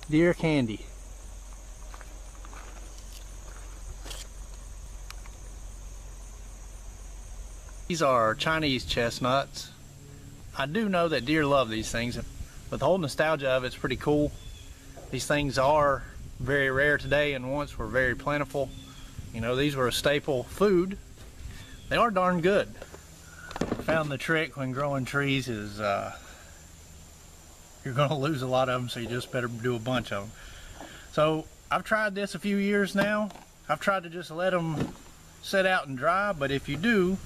deer candy. These are Chinese chestnuts. I do know that deer love these things. With the whole nostalgia of it, it's pretty cool. These things are very rare today and once were very plentiful. You know, these were a staple food. They are darn good. Found the trick when growing trees is you're going to lose a lot of them, so you just better do a bunch of them. So I've tried this a few years now. I've tried to just let them sit out and dry, but if you do,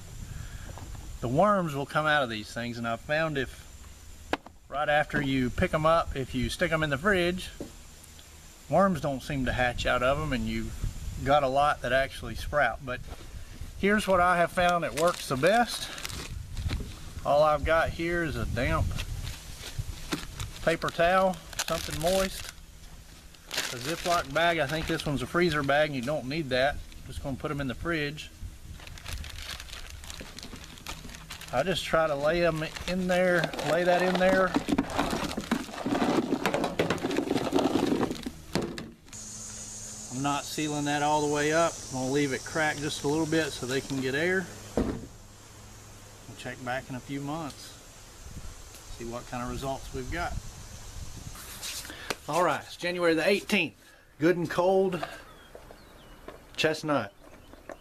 the worms will come out of these things, and I've found if right after you pick them up, if you stick them in the fridge, worms don't seem to hatch out of them, and you've got a lot that actually sprout. But here's what I have found that works the best. All I've got here is a damp paper towel, something moist, a Ziploc bag. I think this one's a freezer bag and you don't need that. Just going to put them in the fridge. I just try to lay them in there, lay that in there. I'm not sealing that all the way up. I'm going to leave it cracked just a little bit so they can get air. We'll check back in a few months, see what kind of results we've got. All right, it's January the 18th. Good and cold chestnut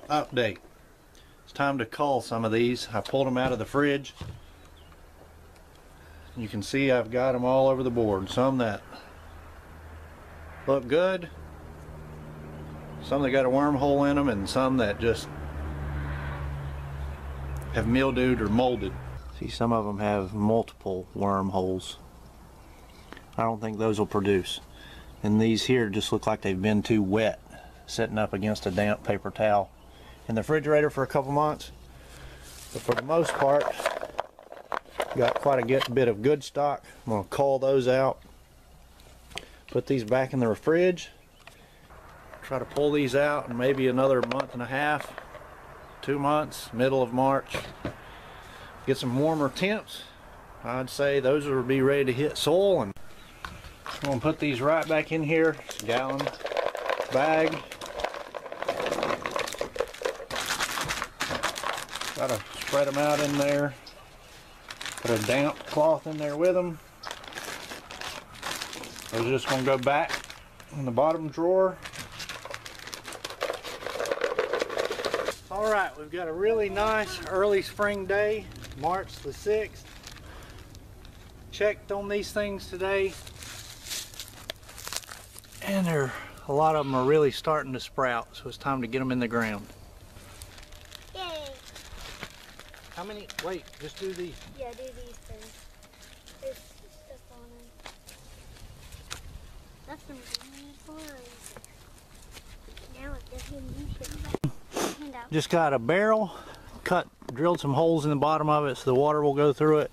update. It's time to cull some of these. I pulled them out of the fridge. You can see I've got them all over the board. Some that look good, some that got a wormhole in them, and some that just have mildewed or molded. See, some of them have multiple wormholes. I don't think those will produce. And these here just look like they've been too wet, sitting up against a damp paper towel in the refrigerator for a couple months. But for the most part, got quite a bit of good stock. I'm going to cull those out, put these back in the fridge, try to pull these out in maybe another month and a half, 2 months, middle of March. Get some warmer temps. I'd say those will be ready to hit soil, and I'm going to put these right back in here, gallon bag. Gotta spread them out in there. Put a damp cloth in there with them. Those are just going to go back in the bottom drawer. Alright, we've got a really nice early spring day, March the 6th. Checked on these things today, and a lot of them are really starting to sprout, so it's time to get them in the ground. How many? Wait, just do these. Yeah, do these things. There's stuff on them. That's some good ones. Now it doesn't need to. Just got a barrel, drilled some holes in the bottom of it so the water will go through it.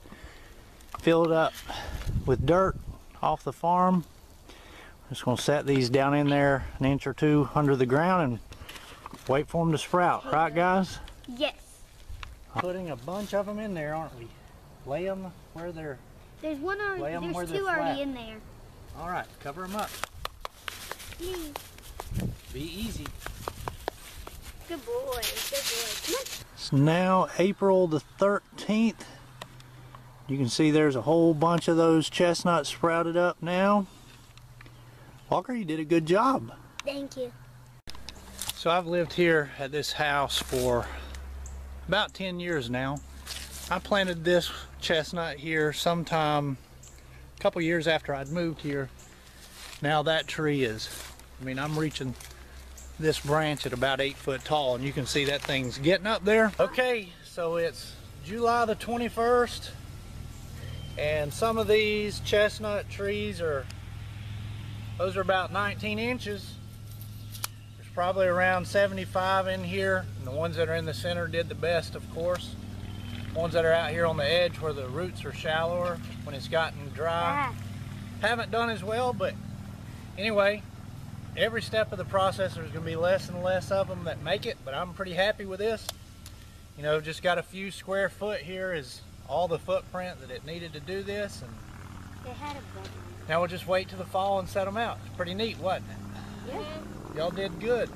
Filled it up with dirt off the farm. I'm just going to set these down in there an inch or two under the ground and wait for them to sprout. Right, guys? Yes. Putting a bunch of them in there, aren't we? Lay them where they're... There's one already. There's two already in there. All right, cover them up. Please. Be easy. Good boy. Good boy. Come on. It's now April the 13th. You can see there's a whole bunch of those chestnuts sprouted up now. Walker, you did a good job. Thank you. So I've lived here at this house for about 10 years now. I planted this chestnut here sometime a couple years after I'd moved here. Now that tree is, I'm reaching this branch at about 8 foot tall, and you can see that thing's getting up there. Okay, so it's July the 21st, and some of these chestnut trees those are about 19 inches. There's probably around 75 in here, and the ones that are in the center did the best, of course. Ones that are out here on the edge where the roots are shallower when it's gotten dry haven't done as well, but anyway, every step of the process there's going to be less and less of them that make it, but I'm pretty happy with this. You know, just got a few square foot here is all the footprint that it needed to do this. And they had a button. Now we'll just wait till the fall and set them out. It's pretty neat, wasn't it? Yeah. Y'all did good.